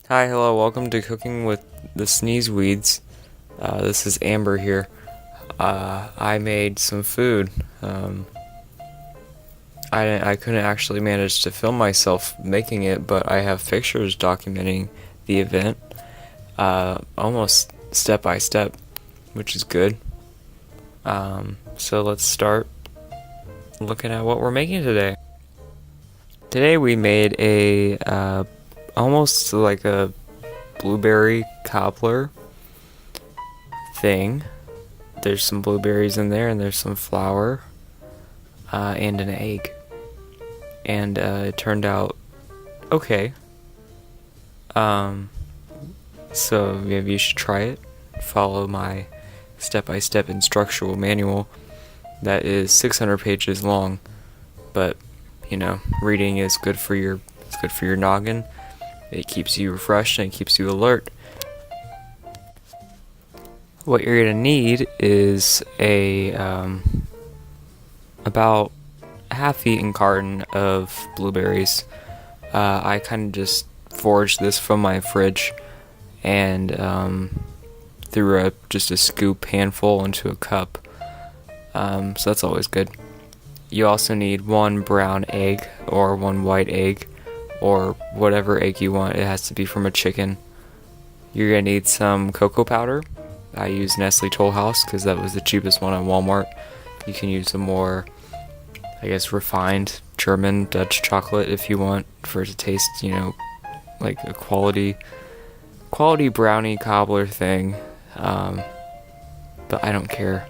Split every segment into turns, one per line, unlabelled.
Hi, hello, welcome to Cooking with the Sneeze Weeds. This is Amber here. I made some food. I couldn't actually manage to film myself making it, but I have pictures documenting the event, almost step by step, which is good. So let's start looking at what we're making today. Today we made almost like a blueberry cobbler thing. There's some blueberries in there, and there's some flour, and an egg. And it turned out okay. So maybe you should try it. Follow my step-by-step instructional manual that is 600 pages long, but reading is good for your noggin. It keeps you refreshed and it keeps you alert. What you're gonna need is about half-eaten carton of blueberries. I kind of just foraged this from my fridge and threw just a scoop handful into a cup. So that's always good. You also need one brown egg or one white egg or whatever egg you want. It has to be from a chicken. You're gonna need some cocoa powder. I used Nestle Toll House because that was the cheapest one at Walmart. You can use a more, refined German Dutch chocolate if you want for it to taste, like a quality brownie cobbler thing. But I don't care.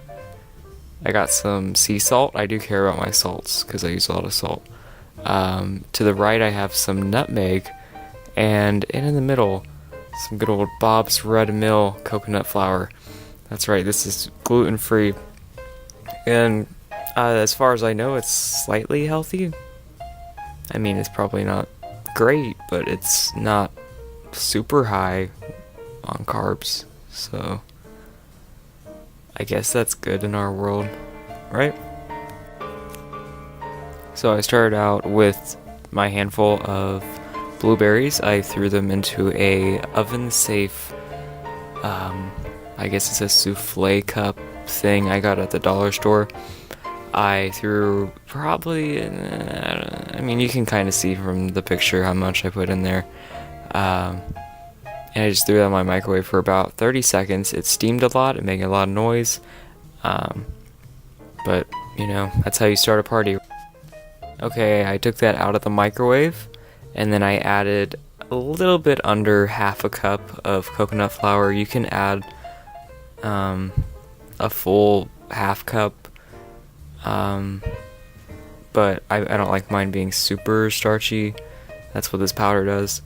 I got some sea salt. I do care about my salts because I use a lot of salt. To the right I have some nutmeg, and in the middle, some good old Bob's Red Mill coconut flour. That's right, this is gluten-free. And as far as I know, it's slightly healthy. I mean, it's probably not great, but it's not super high on carbs. So I guess that's good in our world, right? So I started out with my handful of blueberries. I threw them into a oven-safe, I guess it's a souffle cup thing I got at the dollar store. I threw probably, you can kind of see from the picture how much I put in there. And I just threw it in my microwave for about 30 seconds. It steamed a lot, it made a lot of noise. But, that's how you start a party. Okay, I took that out of the microwave, and then I added a little bit under half a cup of coconut flour. You can add a full half cup, but I don't like mine being super starchy. That's what this powder does.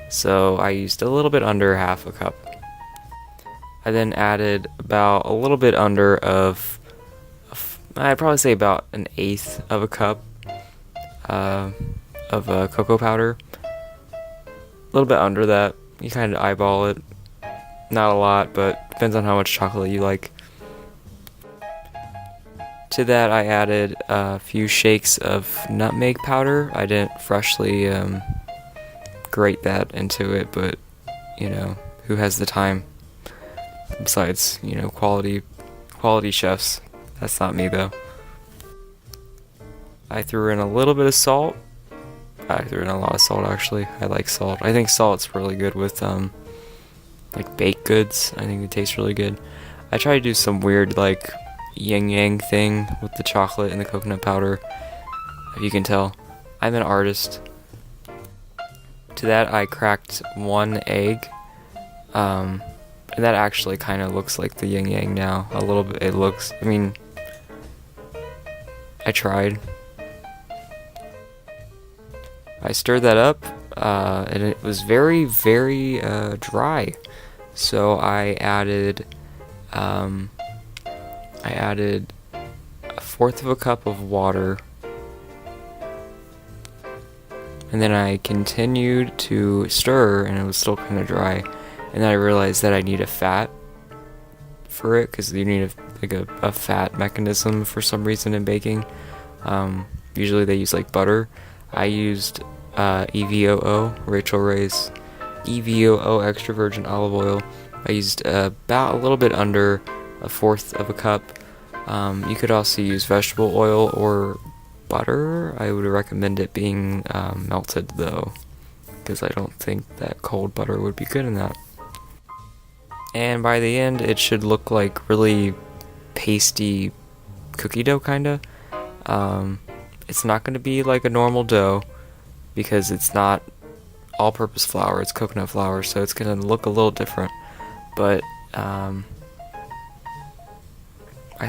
So I used a little bit under half a cup. I then added about a little bit under I'd probably say about an eighth of a cup of cocoa powder. A little bit under that. You kind of eyeball it. Not a lot, but depends on how much chocolate you like. To that I added a few shakes of nutmeg powder. I didn't freshly grate that into it, but who has the time? Besides, quality chefs. That's not me though. I threw in a little bit of salt. I threw in a lot of salt actually. I like salt. I think salt's really good with like baked goods. I think it tastes really good. I try to do some weird like yin yang thing with the chocolate and the coconut powder. If you can tell, I'm an artist. To that I cracked one egg. And that actually kind of looks like the yin yang now. A little bit. It looks. I tried. I stirred that up, and it was very, very dry. So I added a fourth of a cup of water, and then I continued to stir, and it was still kind of dry. And then I realized that I need a fat for it, because you need a fat mechanism for some reason in baking. Usually they use like butter. I used EVOO, Rachel Ray's EVOO extra virgin olive oil. I used about a little bit under a fourth of a cup. You could also use vegetable oil or butter. I would recommend it being melted though, because I don't think that cold butter would be good in that. And by the end, it should look like really pasty cookie dough kinda. It's not going to be like a normal dough because it's not all-purpose flour, it's coconut flour, so it's going to look a little different. But I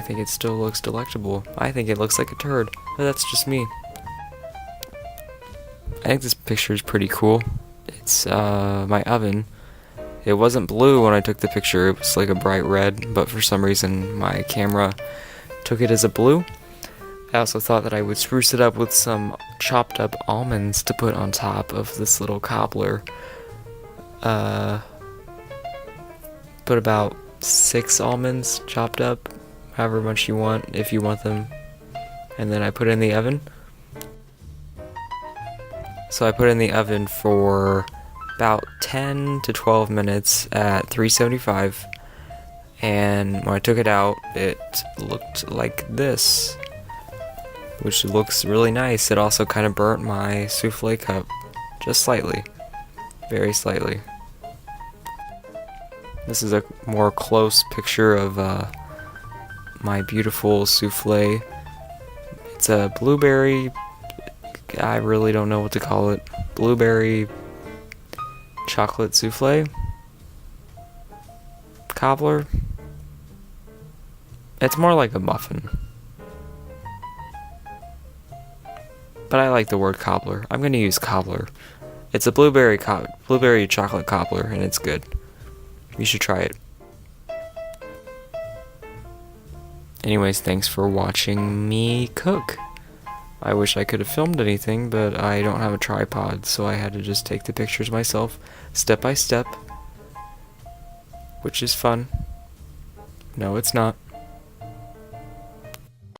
think it still looks delectable. I think it looks like a turd, but that's just me. I think this picture is pretty cool. It's my oven. It wasn't blue when I took the picture, it was like a bright red, but for some reason my camera took it as a blue. I also thought that I would spruce it up with some chopped up almonds to put on top of this little cobbler. Put about 6 almonds chopped up, however much you want, if you want them. And then I put it in the oven. So I put it in the oven for about 10 to 12 minutes at 375. And when I took it out, it looked like this, which looks really nice. It also kind of burnt my souffle cup, just slightly, very slightly. This is a more close picture of my beautiful souffle. It's a blueberry, I really don't know what to call it, blueberry chocolate souffle, cobbler. It's more like a muffin. But I like the word cobbler. I'm gonna use cobbler. It's a blueberry chocolate cobbler, and it's good. You should try it. Anyways, thanks for watching me cook. I wish I could have filmed anything, but I don't have a tripod, so I had to just take the pictures myself, step by step, which is fun. No, it's not.